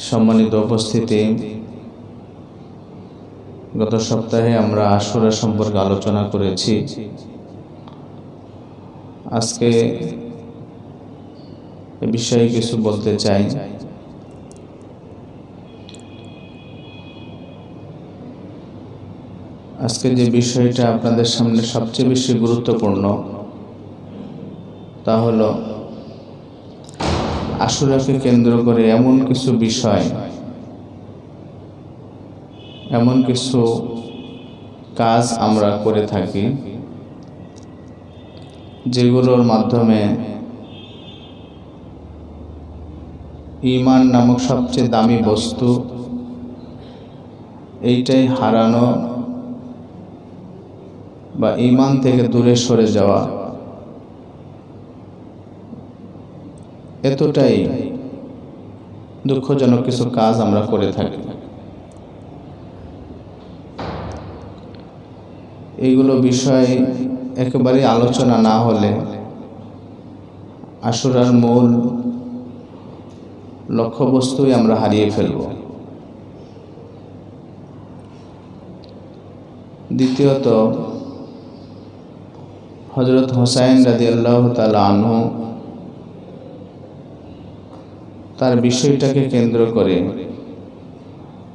সম্মানিত উপস্থিতি, গত সপ্তাহে আমরা আশুরা সম্পর্কে আলোচনা করেছি। আজকে এ বিষয়ে কিছু বলতে চাই। আজকে যে বিষয়টা আপনাদের সামনে সবচেয়ে বেশি গুরুত্বপূর্ণ তা হলো আশুরাকে কেন্দ্র করে এমন কিছু বিষয়, এমন কিছু কাজ আমরা করে থাকি যেগুলোর মাধ্যমে ঈমান নামক সবচেয়ে দামি বস্তু এইটাই হারানো বা ঈমান থেকে দূরে সরে যাওয়া এতটাই দুঃখজনক কিছু কাজ আমরা করে থাকি। এইগুলো বিষয় একেবারে আলোচনা না হলে আশুরার মূল লক্ষ্যবস্তুই আমরা হারিয়ে ফেলব। দ্বিতীয়ত, হযরত হুসাইন রাদিয়াল্লাহু তাআলা আনহু তার বিষয়টাকে কেন্দ্র করে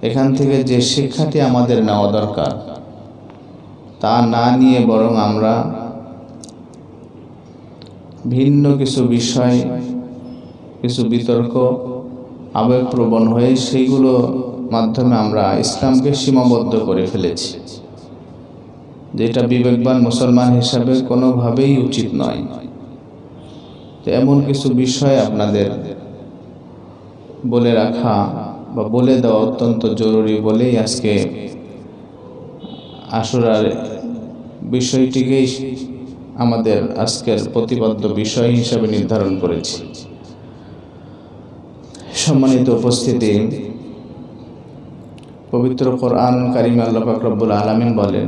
এখান থেকে যে শিক্ষাটি আমাদের নেওয়া দরকার তা না নিয়ে বরং আমরা ভিন্ন কিছু বিষয়, কিছু বিতর্ক আবেগপ্রবণ হয়ে সেইগুলো মাধ্যমে আমরা ইসলামকে সীমাবদ্ধ করে ফেলেছি, যেটা বিবেকবান মুসলমান হিসাবে কোনোভাবেই উচিত নয়। তো এমন কিছু বিষয় আপনাদের বলে রাখা বা বলে দেওয়া অত্যন্ত জরুরি বলেই আজকে আশুরার বিষয়টিকেই আমাদের আজকের প্রতিপাদ্য বিষয় হিসাবে নির্ধারণ করেছি। সম্মানিত উপস্থিতি, পবিত্র কোরআন কারিমে আল্লাহ পাক রব্বুল আলামিন বলেন,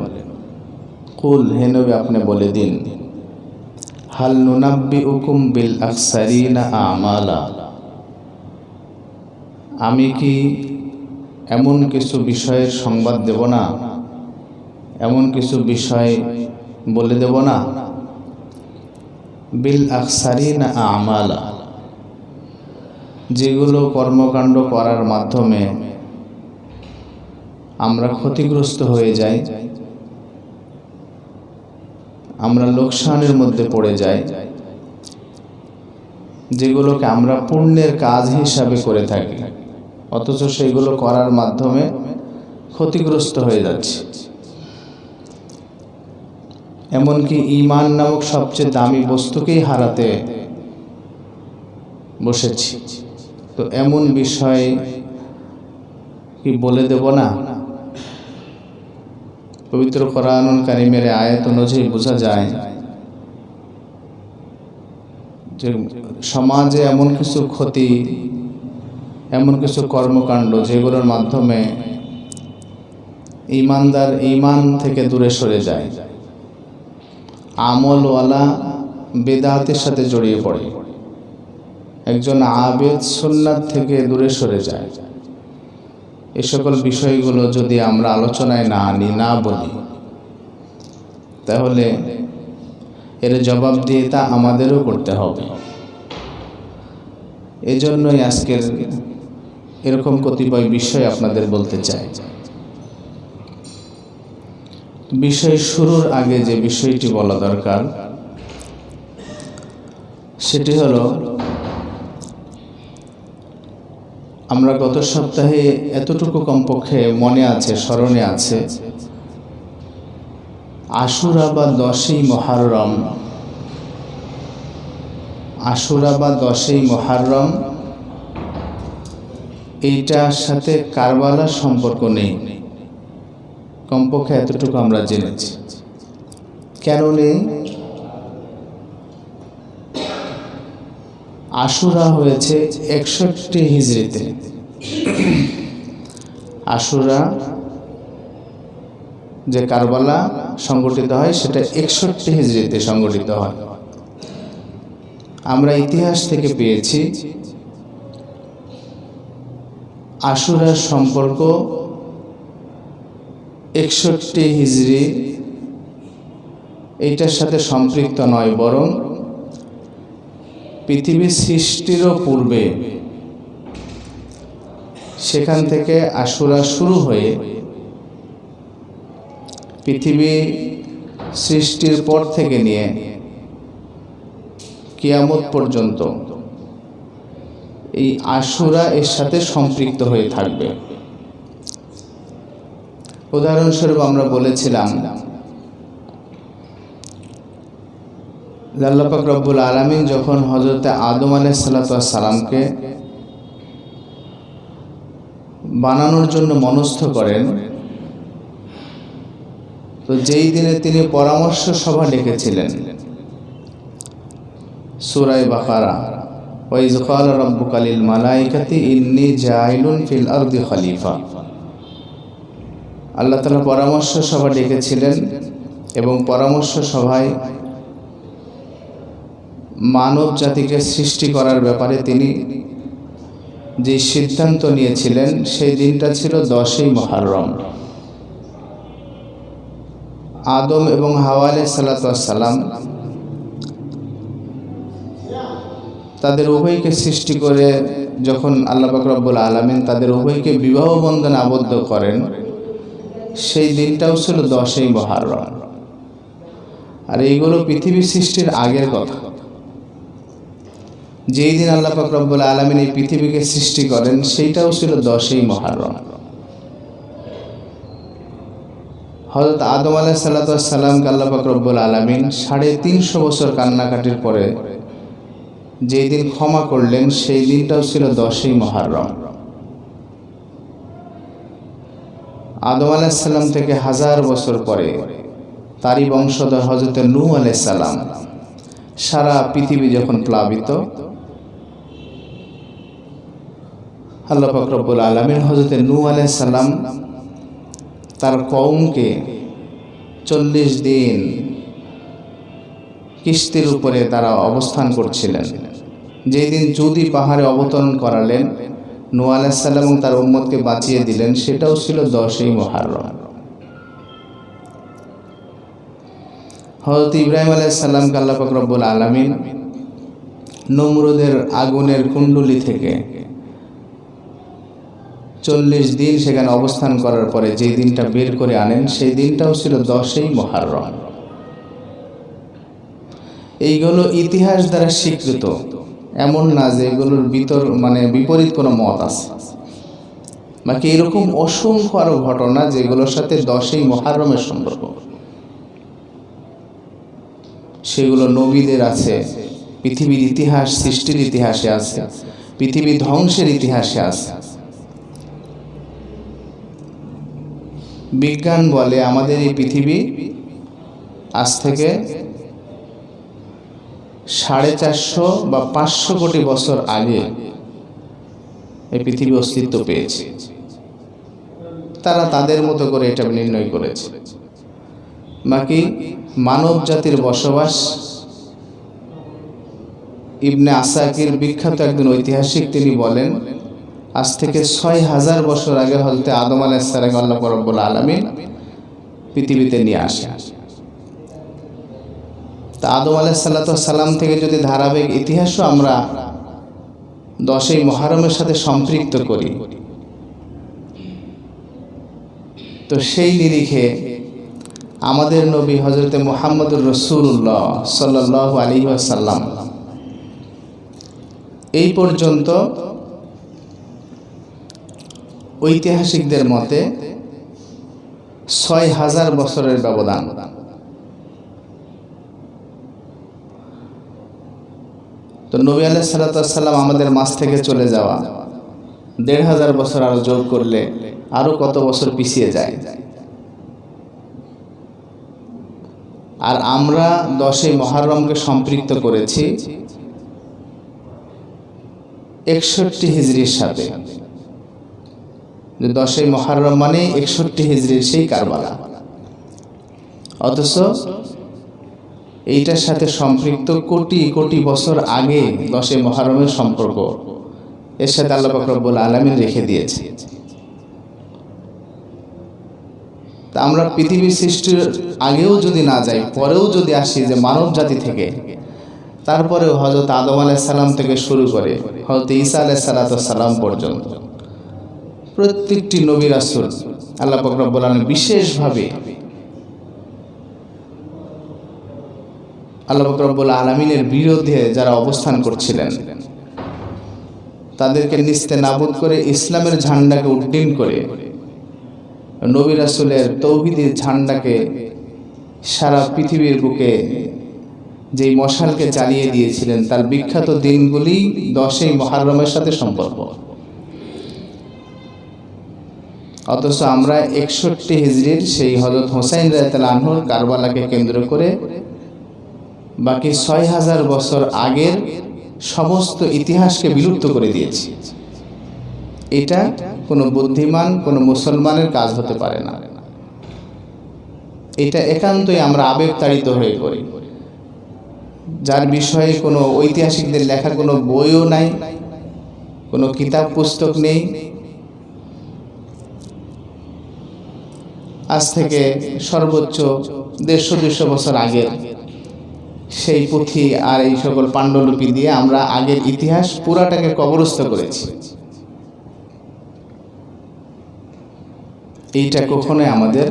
কুল, হে নবী আপনি বলে দিন, হাল নুনাব্বিউকুম বিল আকসারিনা আমালা, আমি কি এমন কিছু বিষয়ের সংবাদ দেব না, এমন কিছু বিষয় বলে দেব না? বিল আকসারিনা আমালা, যেগুলো কর্মকাণ্ড করার মাধ্যমে আমরা ক্ষতিগ্রস্ত হয়ে যাই, আমরা লোকসানের মধ্যে পড়ে যাই, যেগুলোকে আমরা পুণ্যের কাজ হিসাবে করে থাকি অথচ সেগুলো করার মাধ্যমে ক্ষতিগ্রস্ত হয়ে যাচ্ছে। এমনকি ঈমান নামক সবচেয়ে দামি বস্তুকেই হারাতে বসেছি। তো এমন বিষয় কি বলে দেব না? পবিত্র কোরআনুল কারীমের আয়াত অনুযায়ী বোঝা যায় যে সমাজে এমন কিছু ক্ষতি, এমন কিছু কর্মকাণ্ড যেগুলোর মাধ্যমে ঈমানদার ঈমান থেকে দূরে সরে যায়, আমলওয়ালা বেদাতের সাথে জড়িয়ে পড়ে, একজন আবেদ সুন্নাত থেকে দূরে সরে যায়। এই সকল বিষয়গুলো যদি আমরা আলোচনায় না আনি, না বলি, তাহলে এর জবাব দিয়ে তা আমাদেরও করতে হবে। এজন্যই আজকের এরকম কতিপয় বিষয় আপনাদের বলতে চাই। বিষয় শুরুর আগে যে বিষয়টি বলা দরকার সেটি হলো, আমরা গত সপ্তাহে এতটুকু কমপক্ষে মনে আছে, স্মরণে আছে, আশুরা বা 10ই মুহররম, আশুরা বা 10ই মুহররম এইটার সাথে কারবালার সম্পর্ক নেই। কমপক্ষে এতটুকু আমরা জেনেছি। কেন নেই? আশুরা হয়েছে 61 হিজরিতে। আশুরা যে কারবালা সংগঠিত হয় সেটা 61 হিজরিতে সংগঠিত হয়। আমরা ইতিহাস থেকে পেয়েছি আশুরার সম্পর্ক 61 হিজরি এইটার সাথে সম্পৃক্ত নয়, বরং পৃথিবী সৃষ্টিরও পূর্বে সেখান থেকে আশুরা শুরু হয়ে পৃথিবী সৃষ্টির পর থেকে নিয়ে কিয়ামত পর্যন্ত এই আশুরা এর সাথে সম্পৃক্ত হয়ে থাকবে। উদাহরণস্বরূপ আমরা বলেছিলাম আল্লাহ পাক রব্বুল আলামিন যখন হযরত আদম আলাইহিস সালামকে বানানোর জন্য মনস্থ করেন, তো যেই দিনে তিনি পরামর্শ সভা ডেকেছিলেন, সূরা বাকারা, ওয়া ইয ক্বালা রাব্বুকা লিল মালাইকাতি ইন্নী জাইলুন ফিল আরদি খলিফা, আল্লাহ তাআলা পরামর্শ সভা ডেকেছিলেন এবং পরামর্শ সভায় মানব জাতিকে সৃষ্টি করার ব্যাপারে তিনি যে সিদ্ধান্ত নিয়েছিলেন সেই দিনটা ছিল 10ই মুহররম। আদম এবং হাওয়া আলাইহিস সালাম তাদের উভয়কে সৃষ্টি করে যখন আল্লাহ পাক রব্বুল আলামিন তাদের উভয়কে বিবাহ বন্ধনে আবদ্ধ করেন, সেই দিনটাও ছিল 10ই মুহররম। আর এইগুলো পৃথিবী সৃষ্টির আগের কথা। যেই দিন আল্লাহ পাক রব্বুল আলামিন এই পৃথিবীকে সৃষ্টি করেন সেইটাও ছিল 10ই মুহররম। হযরত আদম আলাইহিস সালামকে আল্লাহ পাক রব্বুল আলামিন 350 বছর কান্নাকাটির পরে যেই দিন ক্ষমা করলেন সেই দিনটাও ছিল 10ই মুহররম। আদম আলাইহিস সালাম থেকে 1000 বছর পরে তারই বংশধর হযরত নূহ আলাইহিস সালাম, সারা পৃথিবী যখন প্লাবিত, আল্লাহ পাক রব্বুল আলামিন হযরত নূহ আলাইহিস সালাম তার কওমকে 40 দিন কিস্তির উপরে তারা অবস্থান করছিলেন। যেই দিন জুদি পাহাড়ে অবতরণ করালেন, নূহ আলাইহিস সালাম এবং তার উম্মতকে বাঁচিয়ে দিলেন, সেটাও ছিল 10ই মুহররম। হযরত ইব্রাহিম আলাইহিস সালামকে আল্লাহ পাক রব্বুল আলামিন নমরুদের আগুনের কুণ্ডলী থেকে 40 দিন সেখানে অবস্থান করার পরে যে দিনটা বের করে আনেন সেই দিনটাও ছিল 10ই মুহররম। এইগুলো ইতিহাস দ্বারা স্বীকৃত, এমন না যে এগুলোর বিপরীত কোনো মত আছে। বাকি এরকম অসংখ্য আরো ঘটনা যেগুলোর সাথে 10ই মুহররমের সম্পর্ক, সেগুলো নবীদের আছে, পৃথিবীর ইতিহাস সৃষ্টির ইতিহাসে আছে, পৃথিবী ধ্বংসের ইতিহাসে আছে। বিজ্ঞান বলে আমাদের এই পৃথিবী আজ থেকে 450 বা 500 কোটি বছর আগে এই পৃথিবী অস্তিত্ব পেয়েছে। তারা তাদের মতো করে এটা নির্ণয় করেছে। বাকি মানব জাতির বসবাস, ইবনে আসাকির বিখ্যাত একজন ঐতিহাসিক, তিনি বলেন আজ থেকে 6000 বছর আগে হযরত আদম আলাইহিস সালাম আল্লাহ রাব্বুল আলামিন পৃথিবীতে নিয়ে আসেন। তা আদম আলাইহিস সালাম থেকে যদি ধারাবাহিক ইতিহাসও আমরা 10ই মুহররমের সাথে সম্পৃক্ত করি, তো সেই নিরিখে আমাদের নবী হযরত মুহাম্মদুর রাসূলুল্লাহ সাল্লাল্লাহু আলাইহি ওয়াসাল্লাম এই পর্যন্ত ঐতিহাসিকদের মতে 6000 বছরের ব্যবধান। তো নবী আলাইহিস সালাম আমাদের মাঝ থেকে চলে যাওয়া 1500 বছর আরো যোগ করলে আরো কত বছর পিছিয়ে যায়। আর আমরা 10ই মুহররমকে সম্পৃক্ত করেছি 61 হিজরির সাথে। 10ই মুহররম মানে 61 হিজরির সেই কারবালা। অথচ এইটার সাথে সম্পৃক্ত কোটি কোটি বছর আগে 10ই মুহররমের সম্পর্ক এর সাথে আল্লাহ পাক রব্বুল আলামিন রেখে দিয়েছে। তা আমরা পৃথিবী সৃষ্টির আগেও যদি না যাই, পরেও যদি আসি যে মানব জাতি থেকে, তারপরেও হযরত আদম আলাইহিস সালাম থেকে শুরু করে হযরত ঈসা আলাইহিস সালাম পর্যন্ত প্রত্যেকটি নবী রাসূল আল্লাহ পাক রব্বুল আলামিন বিশেষভাবে আল্লাহ পাক রব্বুল আলামিনের বিরুদ্ধে যারা অবস্থান করছিলেন তাদেরকে নিস্তেনাবুদ করে ইসলামের ঝান্ডাকে উড্ডীন করে নবী রাসূলের তৌহিদের ঝান্ডাকে সারা পৃথিবীর বুকে যেই মশালকে জ্বালিয়ে দিয়েছিলেন, তার বিখ্যাত দিনগুলি 10ই মুহররমের সাথে সম্পর্ক। অথচ আমরা 61 হিজরির সেই হযরত হোসেন রাদিয়াল্লাহু আনহুর কারবালাকে কেন্দ্র করে বাকি 6000 বছর আগের সমস্ত ইতিহাসকে বিলুপ্ত করে দিয়েছি। এটা কোনো বুদ্ধিমান কোনো মুসলমানের কাজ হতে পারে না। এটা একান্তই আমরা আবেগতাড়িত হয়ে করি, যার বিষয়ে কোনো ঐতিহাসিকদের লেখা কোনো বইও নাই, কোনো কিতাব পুস্তক নেই। আজ থেকে সর্বোচ্চ 150-200 বছর আগে সেই পুঁথি আর এই সকল পাণ্ডুলিপি দিয়ে আমরা আগের ইতিহাস পুরাটাকে কবরস্থ করেছি। এইটা কখনোই আমাদের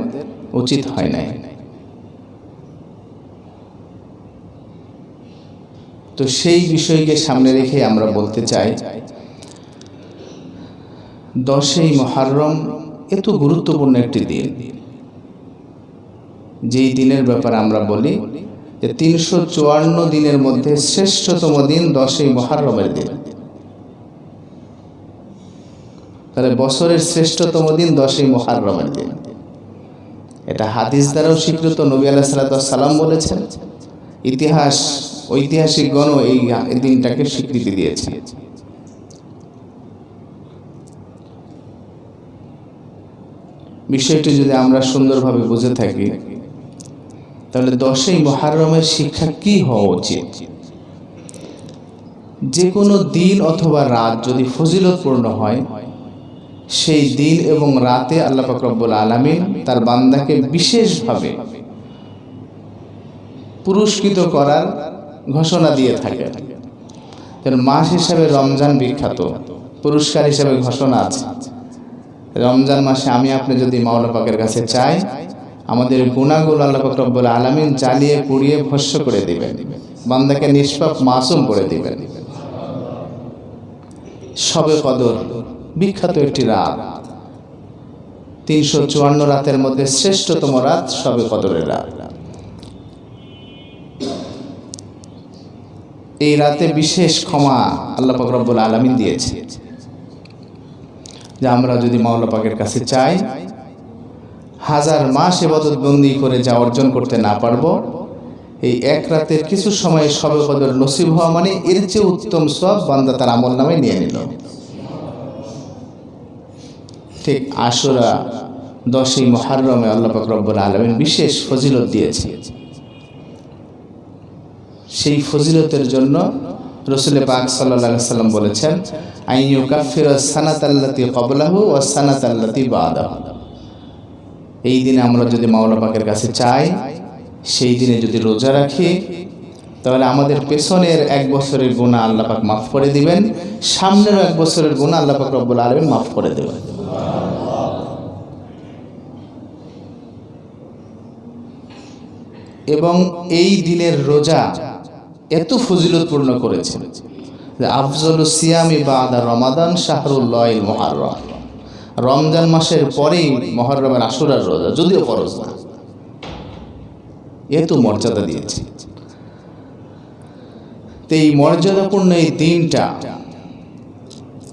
উচিত হয় নাই। তো সেই বিষয়কে সামনে রেখে আমরা বলতে চাই, 10ই মুহররম এত গুরুত্বপূর্ণ একটি দিন, যেই দিনের ব্যাপারে আমরা বলি যে 354 দিনের মধ্যে শ্রেষ্ঠতম দিন 10ই মুহররমের দিন। তাহলে বছরের শ্রেষ্ঠতম দিন 10ই মুহররমের দিন। এটা হাদিস দ্বারাও স্বীকৃত, নবী আলাইহিস সালাম বলেছেন, ইতিহাস ঐতিহাসিকগণও এই দিনটাকে স্বীকৃতি দিয়েছে। বিষয়টি যদি আমরা সুন্দরভাবে বুঝে থাকি, তাহলে 10ই মুহররমের শিক্ষা কি হওয়া উচিত? যে কোনো দিন অথবা রাত যদি ফজিলতপূর্ণ হয়, সেই দিন এবং রাতে আল্লাহ পাক রব্বুল আলামিন তার বান্দাকে বিশেষভাবে পুরস্কৃত করার ঘোষণা দিয়ে থাকে। মাস হিসাবে রমজান বিখ্যাত, পুরস্কার হিসাবে ঘোষণা আছে। রমজান মাসে আমি আপনি যদি মাওলা পাকের কাছে চাই, আমাদের গুনাহগুলো আল্লাহ পাক রব্বুল আলামিন জ্বালিয়ে পুড়িয়ে ভস্ম করে দিবেন, বান্দাকে নিষ্পাপ মাসুম করে দিবেন। শবে কদর বিখ্যাত একটি রাত, 354 রাতের মধ্যে শ্রেষ্ঠতম রাত শবে কদরের রাত। এই রাতে বিশেষ ক্ষমা আল্লাহ পাক রব্বুল আলামিন দিয়েছে, যে আমরা যদি মাওলা পাকের কাছে চাই, 1000 মাস ইবাদত বন্দি করে যা অর্জন করতে না পারবো, এই এক রাতের কিছু সময় শবে কদর নসিব হওয়া মানে এর চেয়ে উত্তম সওয়াব বান্দা তার আমলনামায় নিয়ে নিল। ঠিক আশুরা 10ই মুহররমে আল্লাহ পাক রব্বুল আলামিন বিশেষ ফজিলত দিয়েছে। সেই ফজিলতের জন্য রাসূল পাক সাল্লাল্লাহু আলাইহি ওয়াসাল্লাম বলেছেন, আইয়ু কাফিরা সানাতাল্লাতী ক্বাবলাহু ওয়া সানাতাল্লাতী বাদাহু। এই দিনে আমরা যদি মাওলা পাকের কাছে চাই, সেই দিনে যদি রোজা রাখি, তাহলে আমাদের পেছনের 1 বছরের গুনাহ আল্লাহ পাক মাফ করে দিবেন, সামনের 1 বছরের গুনাহ আল্লাহ পাক রব্বুল আলামিন মাফ করে দেবেন। এবং এই দিনের রোজা এত ফজিলতপূর্ণ করেছে যে আফজলুস সিয়ামি বাদা রমাদান শাহরুল্লাহিল মুহররম। রমজান মাসের পরেই মুহররমের আশুরার রোজা, যদিও ফরজ না, এত মর্যাদা দিয়েছে। তো এই মর্যাদাপূর্ণ এই দিনটা,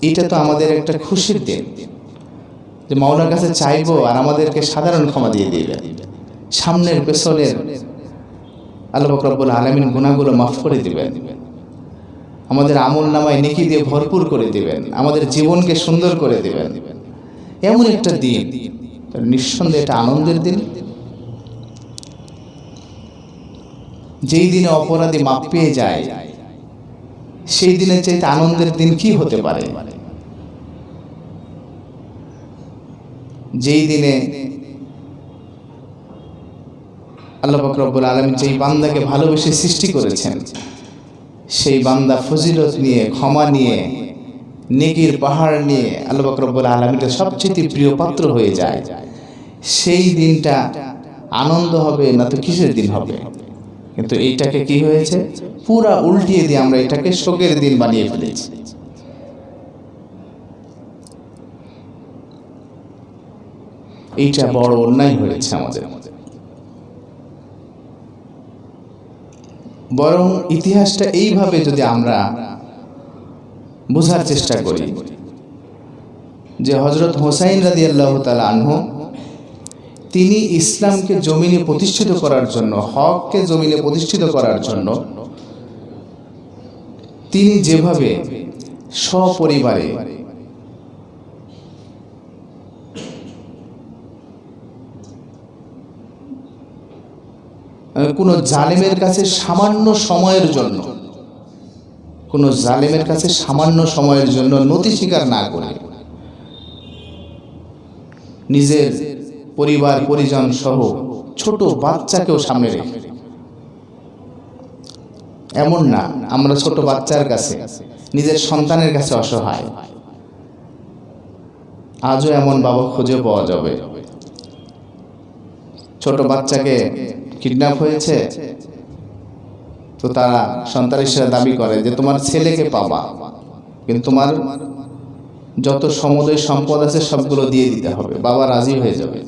এটা তো আমাদের একটা খুশির দিন, যে মাওলার কাছে চাইবো আর আমাদেরকে সাধারণ ক্ষমা দিয়ে দিবেন, সামনের পেছনের আল্লাহ পাক রব্বুল আলামিন গুনাহগুলো মাফ করে দিবেন, আমাদের আমলনামায় নেকি দিয়ে ভরপুর করে দিবেন, আমাদের জীবনকে সুন্দর করে দিবেন। এমন একটা দিন, নিঃসন্দেহে এটা আনন্দের দিন। যেই দিনে অপরাধী মাপ পেয়ে যায়, সেই দিনের চাইতে আনন্দের দিন কি হতে পারে? যেই দিনে আল্লাহ পাক রব্বুল আলামিন যেই বান্দাকে ভালোবেসে সৃষ্টি করেছেন, সেই বান্দা ফজিলত নিয়ে, ক্ষমা নিয়ে, নেকির পাহাড় নিয়ে আল্লাহ পাক রব্বুল আলামিনের সবচেয়ে প্রিয় পাত্র হয়ে যায়, সেই দিনটা আনন্দ হবে না তো কিসের দিন হবে? কিন্তু এইটাকে কি হয়েছে, পুরা উল্টিয়ে দিয়ে আমরা এটাকে শোকের দিন বানিয়ে ফেলেছি। এইটা বড় অন্যায় হয়েছে আমাদের। বরং ইতিহাসটা এইভাবে যদি আমরা বোঝার চেষ্টা করি যে হযরত হুসাইন রাদিয়াল্লাহু তাআলা আনহু তিনি ইসলামকে জমিনে প্রতিষ্ঠিত করার জন্য, হককে জমিনে প্রতিষ্ঠিত করার জন্য তিনি যেভাবে সপরিবারে কোনো জালেমের কাছে সামান্য সময়ের জন্য, কোনো জালেমের কাছে সামান্য সময়ের জন্য নতি স্বীকার না করে নিজের পরিবার পরিজন সহ ছোট বাচ্চাকেও সামনে রেখে, এমন না আমরা ছোট বাচ্চার কাছে, নিজের সন্তানের কাছে অসহায়, আজও এমন বাবা খুঁজে পাওয়া যাবে। ছোট বাচ্চাকে কিডন্যাপ হয়েছে তো তারা সন্তানেরা দাবি করে যে তোমার ছেলেকে পাবা, কিন্তু তোমার যত সমুদয় সম্পদ আছে সবগুলো দিয়ে দিতে হবে। বাবা রাজি হয়ে যাবে,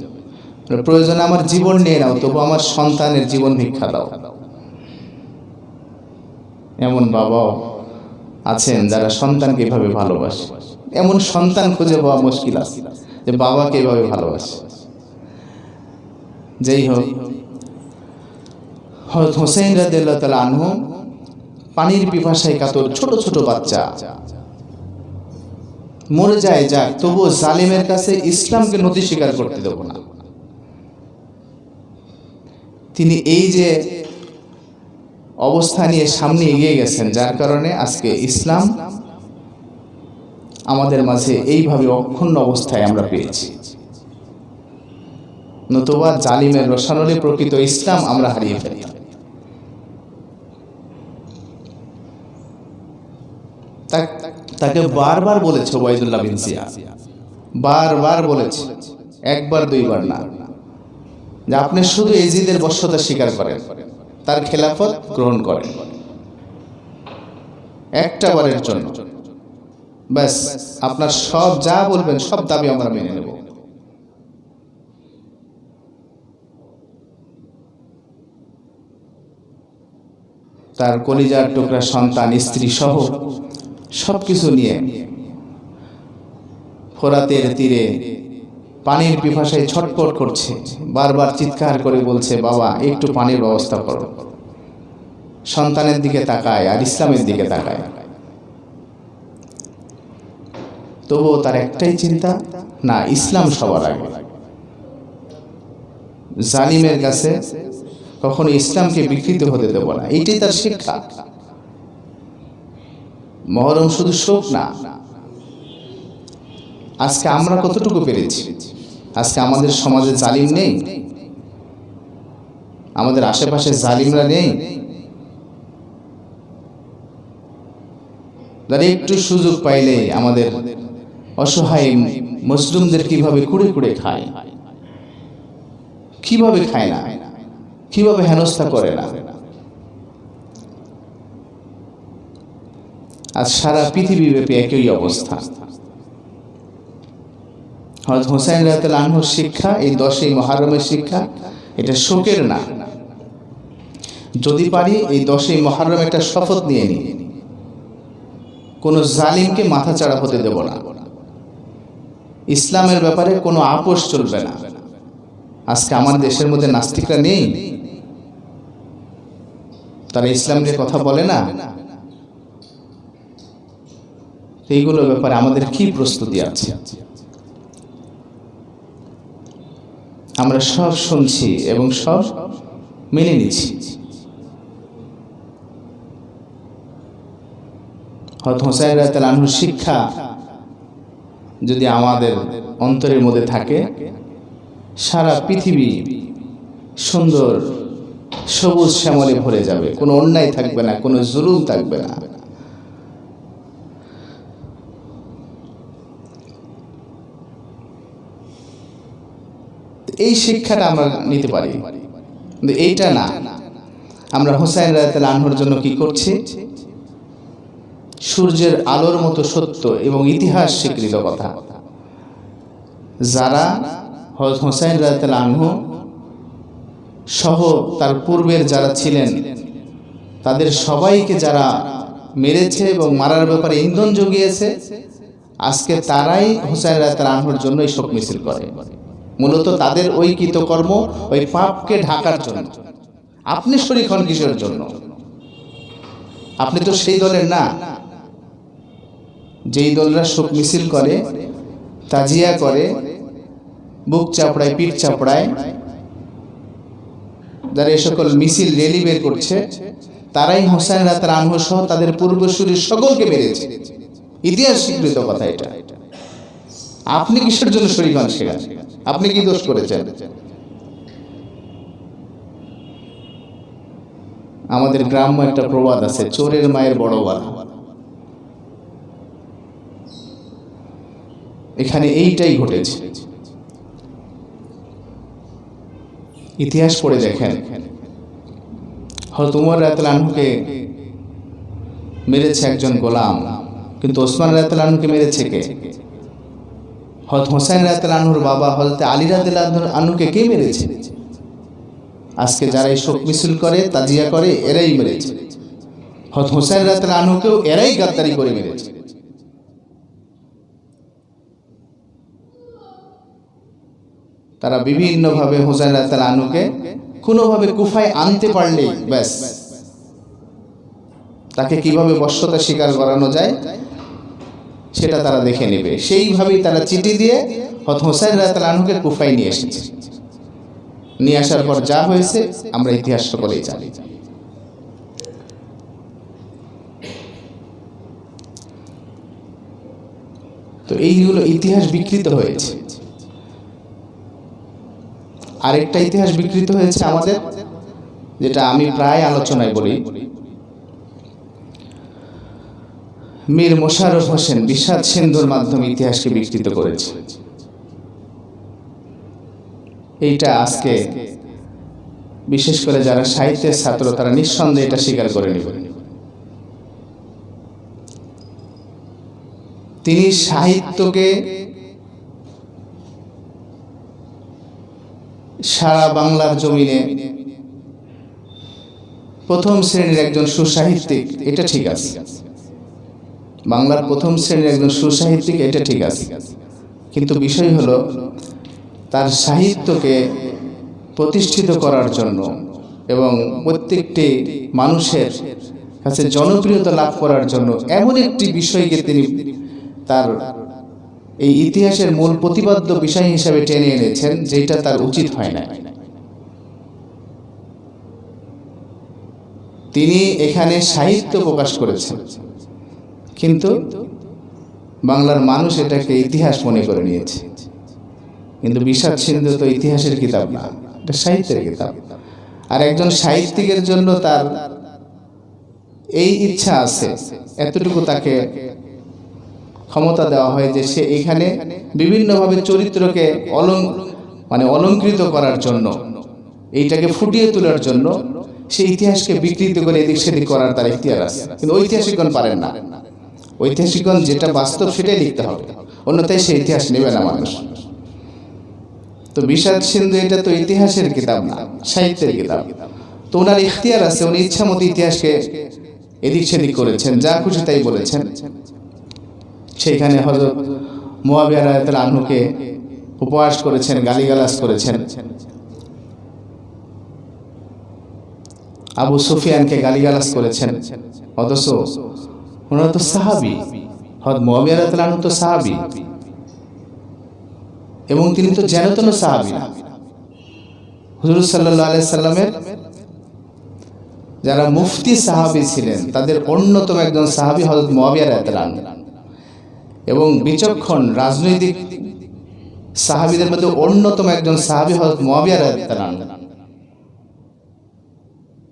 প্রয়োজনে আমার জীবন নিয়ে নাও, তবু আমার সন্তানের জীবন ভিক্ষা দাও। এমন বাবাও আছেন যারা সন্তানকে এভাবে ভালোবাসে। এমন সন্তান খুঁজে পাওয়া মুশকিল আছে যে বাবাকে এভাবে ভালোবাসে। যেই হোক, হযরত হুসাইন রাদিয়াল্লাহু তাআলা আনহু পানির পিপাসায় কাতর ছোট ছোট বাচ্চা মরে যায়, যাক, তবুও জালিমের কাছে ইসলামকে নতি স্বীকার করতে দেব না। তিনি এই যে অবস্থা নিয়ে সামনে এগিয়ে গেছেন, যার কারণে আজকে ইসলাম আমাদের মাঝে এইভাবে অক্ষুণ্ণ অবস্থায় আমরা পেয়েছি। নতুবা জালিমের রোশানলে প্রকৃত ইসলাম আমরা হারিয়ে ফেলি। তাকে বারবার বলেছে ওবাইদুল্লাহ বিন জিয়াদ, বারবার বলেছে, একবার দুইবার না, যে আপনি শুধু এজিদের বশ্যতা স্বীকার করেন, তার খেলাফত গ্রহণ করেন একটা বারের জন্য, ব্যাস আপনার সব যা বলবেন সব দাবি আমরা মেনে নেব। তার কলিজার টুকরা সন্তান, স্ত্রী সহ সবকিছু নিয়ে ফোরাতের তীরে পানির পিপাসায় ছটফট করছে, বারবার চিৎকার করে বলছে, বাবা একটু পানির ব্যবস্থা করো। সন্তানের দিকে তাকায় আর ইসলামের দিকে তাকায়, তবুও তার একটাই চিন্তা, না, ইসলাম সবার আগে। জালিমের কাছে কখনো ইসলামকে বিকৃত হতে দেব না, এইটাই তার শিক্ষা। মহরম শুধু শোক না, আজকে আমরা কতটুকু পেরেছি? আজকে আমাদের সমাজে জালিম নেই, আমাদের আশেপাশে জালিমরা নেই, যারা একটু সুযোগ পাইলে আমাদের অসহায় মুসলিমদের কিভাবে কুড়ে কুড়ে খায়, কিভাবে খায় না, কিভাবে হেনস্থা করে না। আজ সারা পৃথিবীব্যাপী একই অবস্থা। হযরত হুসাইন রাদিয়াল্লাহু আনহুর শিক্ষা, এই 10ই মুহররমের শিক্ষা, এটা শোকের না। যদি পারি এই 10ই মুহররম একটা শপথ নিয়ে নিই, কোনো জালিমকে মাথা চাড়া হতে দেব না, ইসলামের ব্যাপারে কোনো আপোষ চলবে না। আজকে আমার দেশের মধ্যে নাস্তিকরা নেই, তারা ইসলাম নিয়ে কথা বলে না। এইগুলোর ব্যাপারে আমাদের কি প্রস্তুতি আছে? আমরা সব শুনছি এবং সব মেনে নিচ্ছি। হযরত হুসাইন রাদিয়াল্লাহু আনহুর শিক্ষা যদি আমাদের অন্তরের মধ্যে থাকে, সারা পৃথিবী সুন্দর সবুজ শ্যামলে ভরে যাবে, কোনো অন্যায় থাকবে না, কোনো জুলুম থাকবে না। এই শিক্ষাটা আমরা নিতে পারি, কিন্তু এইটা না। আমরা হুসাইন রাদিয়াল্লাহু আনহুর জন্য কি করছি? সূর্যের আলোর মতো সত্য এবং ইতিহাস স্বীকৃত কথা। যারা হুসাইন রাদিয়াল্লাহু আনহু সহ তার পূর্বের যারা ছিলেন, তাদের সবাইকে যারা মেরেছে এবং মারার ব্যাপারে ইন্ধন জুগিয়েছে, আজকে তারাই হুসাইন রাদিয়াল্লাহু আনহুর জন্য এই শোক মিছিল করে। মূলত তাদের ওই কৃতকর্ম, ওই পাপকে ঢাকার জন্য। আপনি শরীক হন কিসের জন্য? আপনি তো সেই দলের না। যেই দলরা শোক মিছিল করে, তাজিয়া করে, বুক চাপড়ায়, পিঠ চাপড়ায়, যারা এই সকল মিছিল র্যালি বের করছে, তারাই হুসাইন রাদিয়াল্লাহু আনহু সহ তাদের পূর্বসূরি সকলকে মেরেছে। ইতিহাস স্বীকৃত কথা এটা। আপনি কিসের জন্য শরীক হন সেখানে? আপনি কি দোষ করেছেন? আমাদের গ্রাম্য একটা প্রবাদ আছে, চোরের মায়ের বড় বাড়া। এখানে এইটাই ঘটেছে। ইতিহাস পড়ে দেখেন, হযরত উমর রাদিয়াল্লাহু আনহুকে মেরেছে একজন গোলাম, কিন্তু ওসমান রাদিয়াল্লাহু আনহুকে মেরেছে কে? হযরত হুসাইন রাদিয়াল্লাহু আনহুর বাবা হযরত আলী রাদিয়াল্লাহু আনহুকে কে মেরেছে? আজকে যারা এই শোক মিছিল করে, তাজিয়া করে, এরাই মেরেছে। হযরত হুসাইন রাদিয়াল্লাহু আনহুকেও এরাই গাদ্দারি করে মেরেছে। তারা বিভিন্নভাবে হুসাইন রাদিয়াল্লাহু আনহুকে কোনোভাবে কুফায় আনতে পারলেই ব্যাস, তাকে কিভাবে বশ্যতা স্বীকার করানো যায় সেটা তারা দেখে নেবে। সেইভাবেই তারা চিঠি দিয়ে হযরত হুসাইন রাদিয়াল্লাহু আনহুকে কুফায় নিয়ে এসেছে। নিয়ে আসার পর যা হয়েছে আমরা ইতিহাস সকলেই জানি। তো এইগুলো ইতিহাস বিকৃত হয়েছে। আরেকটা ইতিহাস বিকৃত হয়েছে আমাদের, যেটা আমি প্রায় আলোচনায় বলি। মীর মোশাররফ হোসেন বিষাদ সিন্ধুর মাধ্যমে ইতিহাসকে বিকৃত করেছে। এইটা আজকে বিশেষ করে যারা সাহিত্যের ছাত্র, তারা নিঃসন্দেহে এটা স্বীকার করে নেবে। তিনি সাহিত্যকে সারা বাংলার জমিনে প্রথম শ্রেণীর একজন সুসাহিত্যিক, এটা ঠিক আছে। বাংলার প্রথম শ্রেণীর একজন সুসাহিত্যিক, এটা ঠিক আছে। কিন্তু বিষয় হলো, তার সাহিত্যকে প্রতিষ্ঠিত করার জন্য এবং প্রত্যেকটি মানুষের কাছে জনপ্রিয়তা লাভ করার জন্য এমন একটি বিষয়কে তিনি তার এই ইতিহাসের মূল প্রতিপাদ্য বিষয় হিসাবে টেনে এনেছেন, যেটা তার উচিত হয় না। তিনি এখানে সাহিত্য প্রকাশ করেছেন, কিন্তু বাংলার মানুষ এটাকে ইতিহাস মনে করে নিয়েছে। কিন্তু বিষাদ সিন্ধু তো ইতিহাসের কিতাব না, এটা সাহিত্যের কিতাব। আর একজন সাহিত্যিকের জন্য তার এই ইচ্ছা আছে, এতটুকু তাকে ক্ষমতা দেওয়া হয় যে সে এখানে বিভিন্নভাবে চরিত্রকে অলঙ্কৃত করার জন্য, এইটাকে ফুটিয়ে তোলার জন্য সে ইতিহাসকে বিকৃত করে এদিক সেদিক করার তার ইখতিয়ার আছে। কিন্তু ঐতিহাসিকগণ পারেন না। ঐতিহাসিকগণ যেটা বাস্তব সেটাই লিখতে হবে, অন্যথায় সে ইতিহাস নেবে না মানুষ। তো বিষাদ সিন্ধু এটা তো ইতিহাসের কিতাব না, সাহিত্যের কিতাব। তো ওনার ইখতিয়ার আছে, উনি ইচ্ছা মতো ইতিহাসকে এদিক সেদিক করেছেন, যা খুশি তাই বলেছেন। সেইখানে হযরত মুয়াবিয়া রাদিয়াল্লাহু আনহুকে উপহাস করেছেন, গালিগালাজ করেছেন, আবু সুফিয়ানকে গালিগালাজ করেছেন। অথচ ওনারা তো সাহাবী, হযরত মুয়াবিয়া রাদিয়াল্লাহু আনহু তো সাহাবী, এবং তিনি তো যেনতেন সাহাবী। হুজুর সাল্লাল্লাহু আলাইহি সাল্লামের যারা মুফতি সাহাবী ছিলেন, তাদের অন্যতম একজন সাহাবী হযরত মুয়াবিয়া রাদিয়াল্লাহু আনহু। এবং বিচক্ষণ রাজনৈতিক সাহাবীদের মধ্যে অন্যতম একজন সাহাবী হযরত মুয়াবিয়া রাদিয়াল্লাহু আনহু।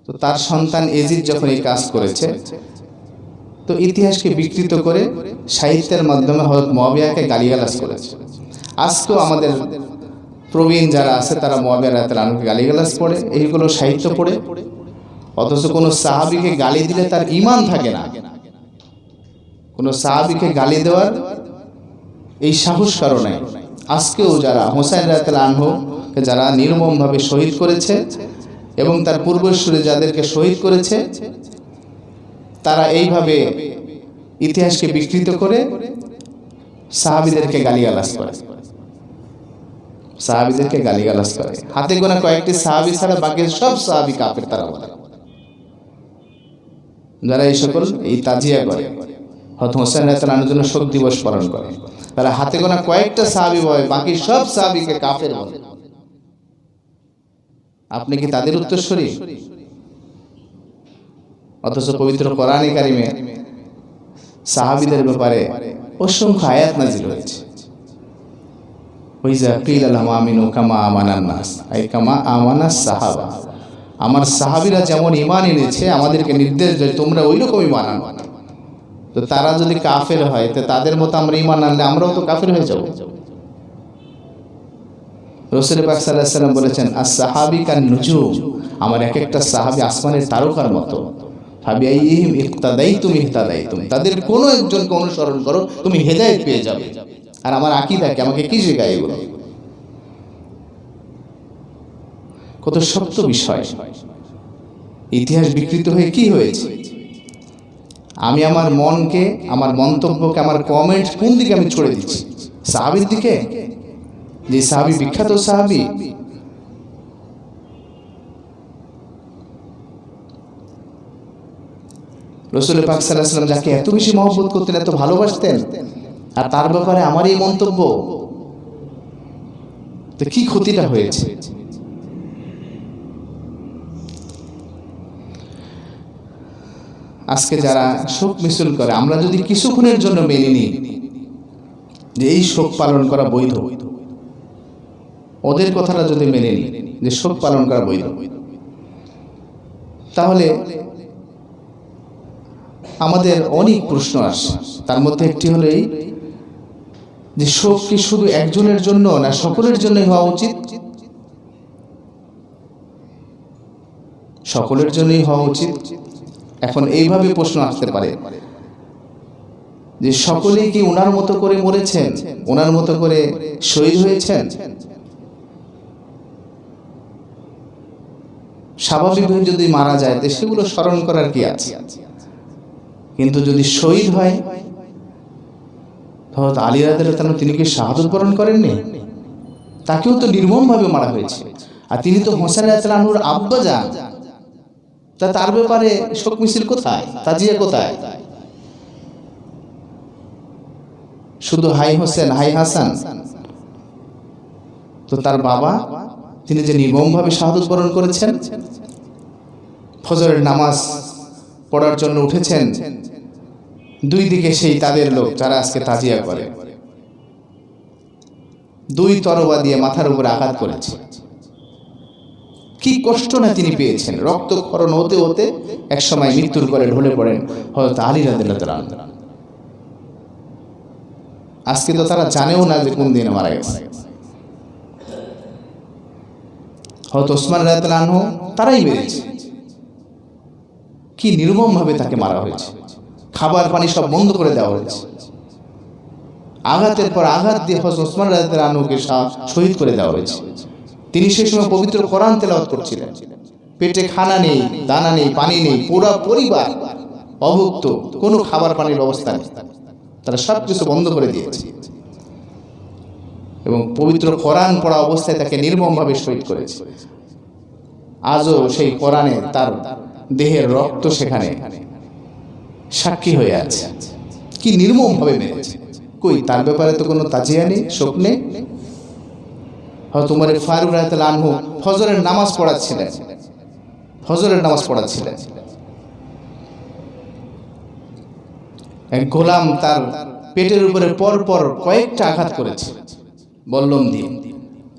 তো তার সন্তান এজিদ যখন এই কাজ করেছে, তো ইতিহাসকে বিকৃত করে সাহিত্যের মাধ্যমে হযরত মুয়াবিয়াকে গালিগালাজ করেছে। আজকেও আমাদের প্রবীণ যারা আছে তারা মুয়াবিয়া রাদিয়াল্লাহু আনহুকে গালিগালাজ করে, এইগুলো সাহিত্য পড়ে। অথচ কোনো সাহাবীকে গালি দিলে তার ঈমান থাকে না। কোনো সাহাবীকে গালি দেওয়ার এই সাহস কারো নাই। আজকেও যারা হুসাইন রাদিয়াল্লাহু আনহুকে যারা নির্মমভাবে শহীদ করেছে এবং তার পূর্বসূরি যাদেরকে শহীদ করেছে, তারা এইভাবে ইতিহাসকে বিকৃত করে সাহাবীদেরকে গালিগালাজ করে, সাহাবীদেরকে গালিগালাজ করে। হাতে গোনা কয়েকটি সাহাবী ছাড়া বাকি সব সাহাবী কাফের তারা বলে। যারা এই সকল এই তাজিয়া করে, হযরত হোসেন রাদিয়াল্লাহু আনহুর জন্য শোক দিবস পালন করে, তারা হাতে গোনা কয়েকটা সাহাবী বলে, বাকি সব সাহাবীকে কাফের বলে। আপনি কি তাদের উত্তরসূরি? অথচ পবিত্র কোরআনে কারিমে সাহাবীদের ব্যাপারে অসংখ্য আয়াত নাযিল হয়েছে। ওয়াইজা কিলা লাহুম আমিনু কামা আমানান নাস, আই কামা আমানাস সাহাবা। আমার সাহাবীরা যেমন ঈমান এনেছে, আমাদেরকে নির্দেশ দেয় তোমরা ওইরকম ঈমান আনো। তো তারা যদি কাফের হয়, তো তাদের মতো আমরা ঈমান আনলে আমরাও তো কাফের হয়ে যাব। রাসূল পাক সাল্লাল্লাহু আলাইহি ওয়াসাল্লাম বলেছেন, আস-সাহাবী কান নুজুম, আমার এক একটা সাহাবী আসমানের তারকার মতো। ফাবিআইহিম ইক্তাদাইতুম ইহতাদাইতুম, তাদের কোনো একজনকে অনুসরণ করো, তুমি হেদায়েত পেয়ে যাবে। আর আমার আকীদা কি, আমাকে কি শেখায় এগুলো? কত শক্ত বিষয়। ইতিহাস বিকৃত হয়ে কি হয়েছে? আমি আমার মনকে, আমার মন্তব্যকে, আমার কমেন্ট কোন দিকে আমি ছড়ে দিচ্ছি? সাহাবীর দিকে, যে সাহাবী বিখ্যাত সাহাবী। রাসূল পাক সাল্লাল্লাহু আলাইহি ওয়াসাল্লাম যাকে এত বেশি মহব্বত করতেন, এত ভালোবাসতেন, আর তার ব্যাপারে আমার এই মন্তব্য, তো কি ক্ষতিটা হয়েছে? আজকে যারা শোক মিছিল করে, আমরা যদি কিছুক্ষণের জন্য মেনে নিই যে এই শোক পালন করা বৈধ, ওদের কথাটা যদি মেনে নিই যে শোক পালন করা বৈধ, তাহলে আমাদের অনেক প্রশ্ন আসে। তার মধ্যে একটি হলো এই যে শোক কি শুধু একজনের জন্য না সকলের জন্য হওয়া উচিত? সকলের জন্যই হওয়া উচিত। এখন এইভাবে প্রশ্ন আসতে পারে যে সকলেই কি ওনার মতো করে মরেছেন, ওনার মতো করে শহীদ হয়েছেন? স্বাভাবিকভাবে যদি মারা যায় তো সেগুলো স্মরণ করার কি আছে? কিন্তু যদি শহীদ হয়, হযরত আলী রাদিয়াল্লাহু আনহু তিনি কি শাহাদাত বরণ করেননি? তাকেও তো নির্মমভাবে মারা হয়েছে, আর তিনি তো হোসেন রাদিয়াল্লাহু আনহুর আব্বা যান। তা তার ব্যাপারে শোক মিছিল কোথায়, তাজিয়া কোথায়? শুধু হাই হোসেন হাই হাসান। তো তার বাবা, তিনি যে নির্মমভাবে শাহাদাত বরণ করেছেন, ফজরের নামাজ পড়ার জন্য উঠেছেন, দুই দিকে সেই তাদের লোক যারা আজকে তাজিয়া করে, দুই তরবা দিয়ে মাথার উপরে আঘাত করেছে। কি কষ্ট না তিনি পেয়েছেন। রক্তক্ষরণ হতে হতে একসময় মৃত্যুর করে ঢলে পড়েন হযরত আলী রাদিয়াল্লাহু আনহু। আজকে তো তারা জানেও না যে কোন দিনে মারা গেছে। হযরত ওসমান রাদিয়াল্লাহু আনহু তারাই মেরেছে। কি নির্মমভাবে তাকে মারা হয়েছে, খাবার পানি সব বন্ধ করে দেওয়া হয়েছে। আঘাতের পর আঘাত দিয়ে হযরত ওসমান রাদিয়াল্লাহু আনহুকে শহীদ করে দেওয়া হয়েছে। তিনি সেই সময় পবিত্র কোরআন তেলাওয়াত করছিলেন, পেটে খানা নেই, দানা নেই, পানি নেই, পুরো পরিবার অভুক্ত, কোনো খাবার পানির ব্যবস্থা নেই, তারা সবকিছু বন্ধ করে দিয়েছে এবং পবিত্র কোরআন পড়া অবস্থায় তাকে নির্মমভাবে শহীদ করেছে। আজও সেই কোরআনে তার দেহের রক্ত সেখানে সাক্ষী হয়ে আছে। কি নির্মমভাবে মেরেছে। কই তার ব্যাপারে তো কোনো তাজিয়া নেই, শোক নেই। হযরত উমর ফারুক রাদিয়াল্লাহু আনহু ফজরের নামাজ পড়াচ্ছিলেন, ফজরের নামাজ পড়াচ্ছিলেন। এক গোলাম তার পেটের উপরে পর পর কয়েকটা আঘাত করেছে বল্লম দিয়ে,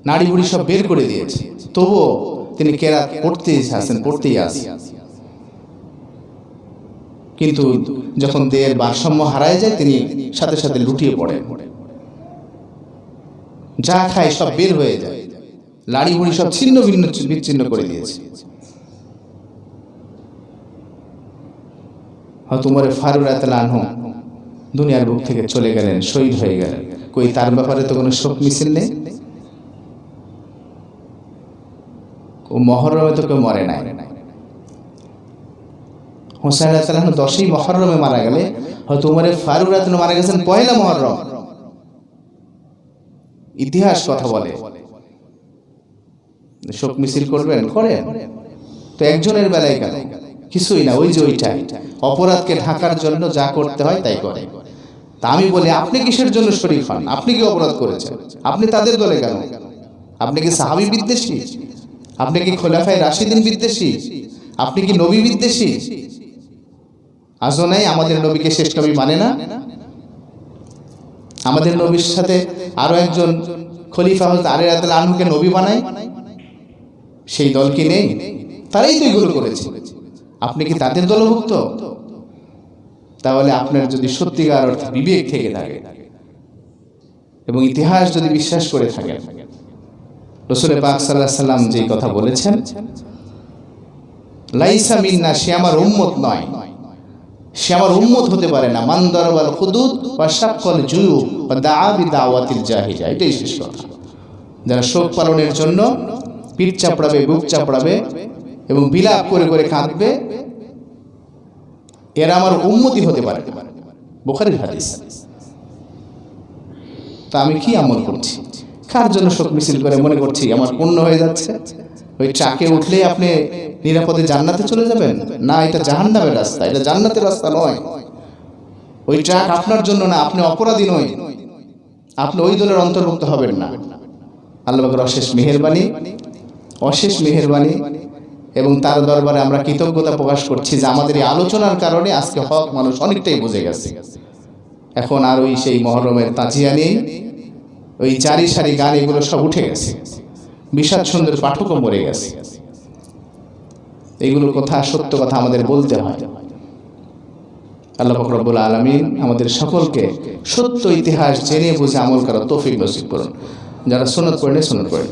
নাড়ি বুড়ি সব বের করে দিয়েছে, তবুও তিনি কেরাত পড়তেই আছেন। কিন্তু যখন দেহের ভারসাম্য হারায় যায় তিনি সাথে সাথে লুটিয়ে পড়েন, যা খায় সব বের হয়ে যায়, লাড়ি বুড়ি সব ছিন্ন বিচ্ছিন্ন করে দিয়েছে। হযরত উমর ফারুক রাদিয়াল্লাহু আনহু দুনিয়ার বুক থেকে চলে গেলেন, শহীদ হয়ে গেলেন। কই তার ব্যাপারে তো কোনো শোক মিছিল নেই। ও মুহররমে তো কেউ মরে নাই। হোসেন রাদিয়াল্লাহু আনহু 10ই মুহররমে মারা গেলে হযরত উমর ফারুক রাদিয়াল্লাহু আনহু মারা গেছেন 1লা মুহররম। ইতিহাস কথা বলে। শোক মিছিল করবেন, করেন, তো একজনের বেলায় কেন? কিছুই না, ওই যে ওইটাই অপরাধকে ঢাকার জন্য যা করতে হয় তাই করে। তা আমি বলি, আপনি কিসের জন্য শরীক হন? আপনি কি অপরাধ করেছেন? আপনি তাদের দলে কেন? আপনি কি সাহাবী বিদ্বেষী? আপনি কি খোলাফায়ে রাশিদিন বিদ্বেষী? আপনি কি নবী বিদ্বেষী? আজও নাই আমাদের নবীকে শেষ নবী মানে না? আমাদের নবীর সাথে আরো একজন খলিফা হযরত আলী রাদিয়াল্লাহু আনহুকে নবী বানায়, সেই দল কি নেই? তারাই তো এগুলো করেছে। আপনি কি তাদের দলভুক্ত? তাহলে আপনার যদি সত্যিকার অর্থে বিবেক থেকে থাকে এবং ইতিহাস যদি বিশ্বাস করে থাকেন, রাসূল পাক সাল্লাল্লাহু আলাইহি সাল্লাম যে কথা বলেছেন, লাইসা মিন্না, সে আমার উম্মত নয়, সে আমার উম্মত হতে পারে না। মান দারাবাল খুদুদ ওয়া শাক্কাল জুয়ুব ওয়া দাআ বিদাওয়াতিল জাহিলিয়া, এটাই শেষ কথা। যারা শোক পালনের জন্য পিঠ চাপড়াবে, বুক চাপড়াবে এবং বিলাপ করে করে কাঁদবে, এরা আমার উম্মতি হতে পারে না। বুখারীর হাদিস। তা আমি কি আমল করছি? কার জন্য শোক মিছিল করে মনে করছি আমার পুণ্য হয়ে যাচ্ছে? ওই ট্রাকে উঠলে আপনি নিরাপদে জান্নাতে চলে যাবেন? না, এটা জাহান্নামের রাস্তা, এটা জান্নাতের রাস্তা নয়। ওই ট্রাক আপনার জন্য না, আপনি অপরাধী নয়, আপনি ওই দলের অন্তর্ভুক্ত হবেন না। আল্লাহ পাকের অশেষ মেহেরবানি এবং তার দরবারে আমরা কৃতজ্ঞতা প্রকাশ করছি যে আমাদের এই আলোচনার কারণে আজকে হক মানুষ অনেকটাই বুঝে গেছে। এখন আর ওই সেই মুহররমের তাজিয়া নেই, ওই জারি সারি গান এগুলো সব উঠে গেছে, বিষাদ সুন্দর পাঠকও মরে গেছে। এইগুলো কথা, সত্য কথা আমাদের বলতে হয়। আল্লাহ পাক রব্বুল আলামিন আমাদের সকলকে সত্য ইতিহাস জেনে বুঝে আমল করার তৌফিক নসিব করুন। যারা সুন্নাত পড়েন সুন্নাত পড়েন।